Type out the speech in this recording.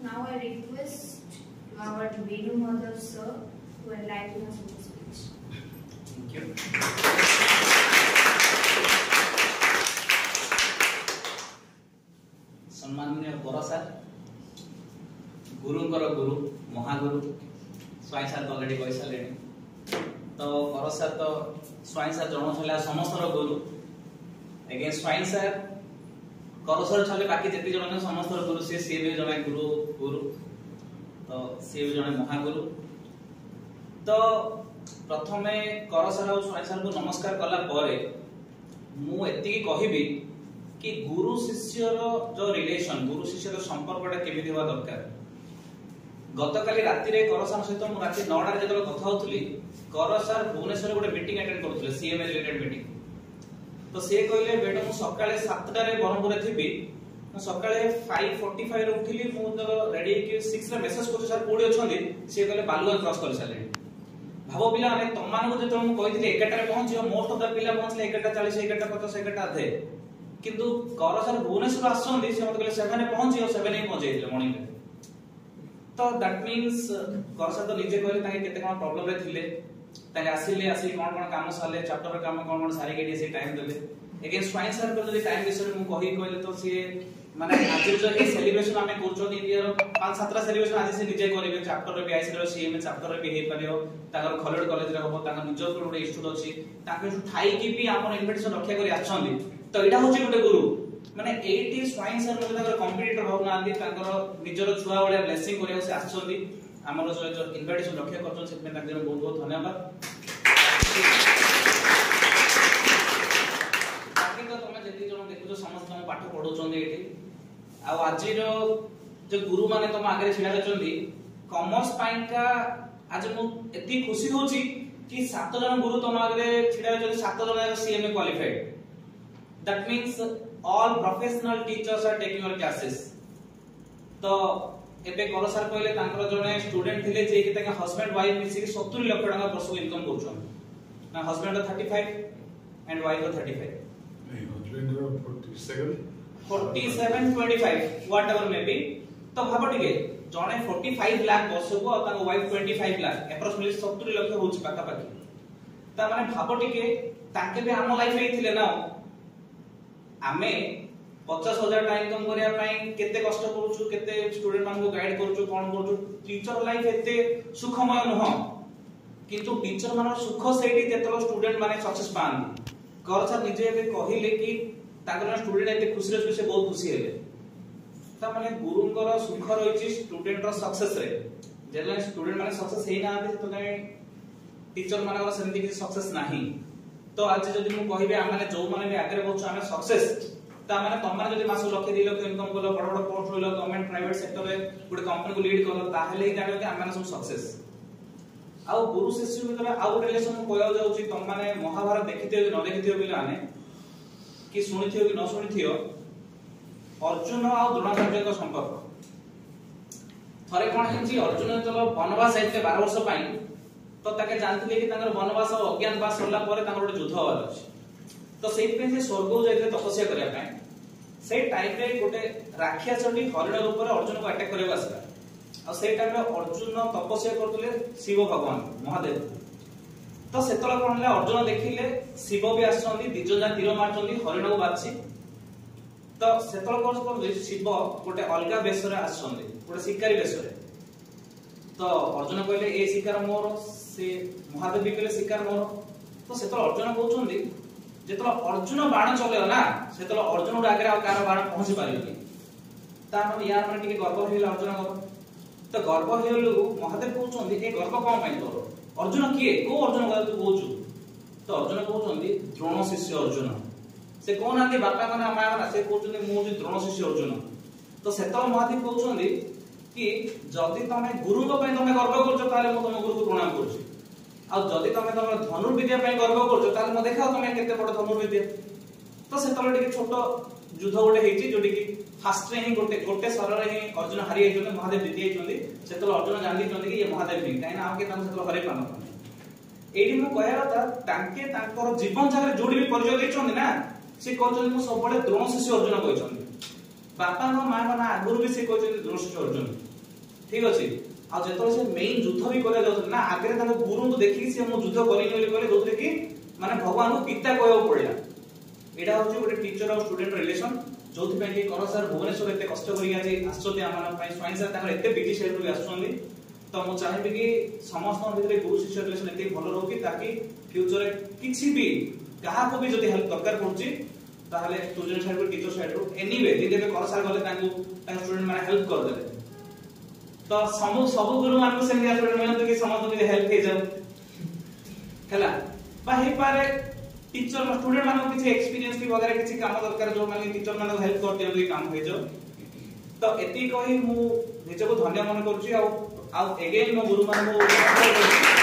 Now I request our Venu Mother sir to enlighten us with his speech. Thank you. सम्माननीय बड़ sir, गुरुंकर गुरु महागुरु स्वाई sir तो already कही सारे। तो बड़ सर तो स्वाई सर जन समस्त गुरु एगे स्वाई सर करसर छले बाकी जेति जन समस्त गुरु सी भी जने गुरु गुरु तो सी भी जने महागुरु। तो प्रथमे करसर और स्वाई सर को नमस्कार कला परे मु एति कहबी कि गुरु शिष्यर जो रिलेशन गुरु शिष्यर संपर्कटा केमिति होवा दरकार। गतकाली राति रे करसर सहित मु राति 9 टा जेतलो कथा होतली करसर भुवनेश्वर गोटे मीटिंग अटेंड करथले सीएमए रिलेटेड मीटिंग। तो से कहले बेटा मु सकाळे 7 टा रे बरहमपुर रे थिबी मु सकाळे 5:45 रे उठिली मु तो रेडी कि 6 रे मेसेज करछ सर कोडी अछंदी से कहले बालुआ क्रॉस कर साले। भाबो पिला माने तमान को जेतो मु कहितली 11 टा रे पहुंचियो मोस्ट ऑफ द पिला पहुंचले 11:40 11:50 11:00 अधे किंतु करसर भुवनेश्वर आछंदी से मते कहले 7 रे पहुंचियो 7 रे पहुंचैतिले मॉर्निंग रे। तो दैट मींस करसर तो निजे कहले ताके केते कोन प्रॉब्लम रे थिले ताके आसिले आसी कोन कोन काम साले चैप्टर रे काम कोन कोन सारी के से टाइम देले। अगेन स्वाइन सर को जदी टाइम विषय मु कहि कहले तो से माने आज जो ए सेलिब्रेशन आमे करछो इंडिया रो 5-7 टा सेलिब्रेशन आज से निजे करिवे चैप्टर रे भी आइसी रो सीएम चैप्टर रे भी हे परियो ताकर खलेड कॉलेज रे होबो ताकर निजो गोटे इंस्टीट्यूट अछि ताके ठाई की भी आपन इनविटेशन रक्षा करी आछंदी। तो एटा होची गोटे गुरु माने 80 स्वाइन सर मतलब ताकर कॉम्पिटिटर भावना आंदी ताकर निजरो छुआ वाले ब्लेसिंग करियो से आछंदी हमरो जो इनविटेशन रक्षा करछन से में ताकर बहुत बहुत धन्यवाद। बाकी तो तमे जति जण देखु समस्त हम पाठ पढौछन एठी आ आजि रो जो गुरु माने तम आगे छिडा रहचंदी कॉमर्स पाइन का आज मु एती खुशी होची कि 7 जन गुरु तम आगे छिडा रहचंदी 7 जन CMA qualified. That means all professional teachers are taking your classes. तो एबे कर सर कहले तांकर जने स्टूडेंट थिले जे कि ताके हस्बैंड वाइफ मिसी के 70 लाख टका वर्ष इनकम करछन ना हस्बैंड 35 एंड वाइफ 35 नहीं हस्बैंड 47 25 व्हाटएवर मे बी। तो भाबो ठीक जने 45 लाख वर्ष को ताको वाइफ 25 लाख एप्रोक्सिमेटली 70 लाख होची पाका पाकी। ता माने भाबो ठीक ताके भी हम लाइफ रे थिले ना आमे 50,000 टाइम इनकम करिया पई केते कष्ट करूछु केते स्टूडेंट मान को गाइड करूछु कोन करूछु। टीचर लाइफ एते सुखमय नह किंतु टीचर मान सुख सेठी जेतलो स्टूडेंट माने सक्सेस पान कर सर निजे बे कहिले कि ताकर स्टूडेंट एते खुशी रे से बहुत खुशी हेले। ता माने गुरुंकर सुख रहिछि स्टूडेंट रो सक्सेस रे जेला स्टूडेंट माने सक्सेस हेइ ना तो काई टीचर मानकर सेमति कि सक्सेस नाही। तो आज जदि मु कहिबे आ माने जो माने भी आगे बहुछ आमे सक्सेस ता माने तमारे जदि मास लक्ष 2 लाख इनकम कलो बड़ बड़ पोस्ट होइलो गवर्नमेंट प्राइवेट सेक्टर रे गुड कंपनी को लीड कलो ताहेले ही जानो कि आ माने सब सक्सेस। आ गुरु शिष्य भीतर आ गुड रिलेशन को कहया जाउची तम माने महाभारत देखिथियो कि न देखिथियो बिला ने कि सुनिथियो कि न सुनिथियो अर्जुन आ द्रोणाचार्य का संपर्क थरे कोन हेची अर्जुन चलो वनवास आइते 12 वर्ष पई तो ताके जानथिले कि तांगर वनवास और अज्ञातवास सरला परे तांगर गोटे युद्ध होवार अछि। तो सेहि पे से स्वर्ग जाइते तपस्या करिया पई से टाइम रे गोटे राक्षसटी हरिण रूप रे अर्जुन को अटैक करबा आसला आ से टाइम रे अर्जुन तपस्या करतले शिव भगवान महादेव। तो सेतला कोन ले अर्जुन देखिले शिव भी आछंदी दिजजा तीर मारचंदी हरिण को बाछि। तो सेतला कोन कर शिव गोटे अलगा बेस रे आछंदी गोटे शिकारी बेस रे। तो अर्जुन कहले ए शिकार मोर से महादेव भी कहले शिकार मोर। तो सेतला अर्जुन कहउछंदी जेतला अर्जुन बाण चले ना सेतला अर्जुन आगे आ कार बाण पहुंची पारिबनी ता माने यार माने टिके गर्व हेला अर्जुन कर। तो गर्व हेलु महादेव कहउछंदी ए गर्व कोन पई तोर अर्जुन किए को अर्जुन का तू कहउछु। तो अर्जुन कहउछंदी द्रोण शिष्य अर्जुन से कोन आदि बापा माने माया माने से कहउछंदी मु जे द्रोण शिष्य अर्जुन। तो सेतला महादेव कहउछंदी कि जदि तमे गुरु को पई तमे गर्व करछो ताले मु तम गुरु को प्रणाम करछि आ जदि तमे तम धनुर्विद्या पई गर्व करछो ताले मु देखाओ तमे केते बड़ धनुर्विद्या। तो सेतला टिके छोट युद्ध गोटे हेछि जोटी कि फास्ट रे ही गोटे सर रे ही अर्जुन हारि हेछन महादेव जीति हेछन सेतला अर्जुन जानि छन कि ये महादेव भी काई ना आके तम सेतला हरे पान एडी मु कहया था तांके तांकर जीवन जागरे जोडी भी परिचय दैछन ना से कहछन मु सब बडे द्रोण शिष्य अर्जुन कहछन। बापा माँ माने आगुरु भी से कहते दृष्टि अर्जुन ठीक अछि आ जेतले से मेन युद्ध भी करे जाउत ना आगे ताको गुरु को देखि से मु युद्ध करिनि बोली कहले दोतरे कि माने भगवान को पिता कहयो पड़िला एडा होची गोटे टीचर और स्टूडेंट रिलेशन जोथि पे कि कर सर भुवनेश्वर एते कष्ट करी आज आछोते आमान पई स्वाइन सर ताकर एते बीटी साइड रो आछोंदी तो मु चाहेबी कि समस्त भितरे गुरु शिष्य रिलेशन एते भलो रहू कि ताकि फ्यूचर रे किछि भी कहा को भी जति हेल्प दरकार पड़ुची ताहले स्टूडेंट साइड को टीचर साइड रो एनीवे दिदे पे कर सर गले तांको तांको स्टूडेंट माने हेल्प कर देले तो सब गुरु मान को से स्टूडेंट मिलत कि समस्त भी हेल्प हे जाऊ हला बा हे पारे टीचर स्टूडेंट मान को किछि एक्सपीरियंस की वगैरह किछि काम दरकार जो माने टीचर मान को हेल्प कर दियो काम हे जाऊ तो एती कहि मु निजको धन्य मन करछि आ एगेन मो गुरु मान को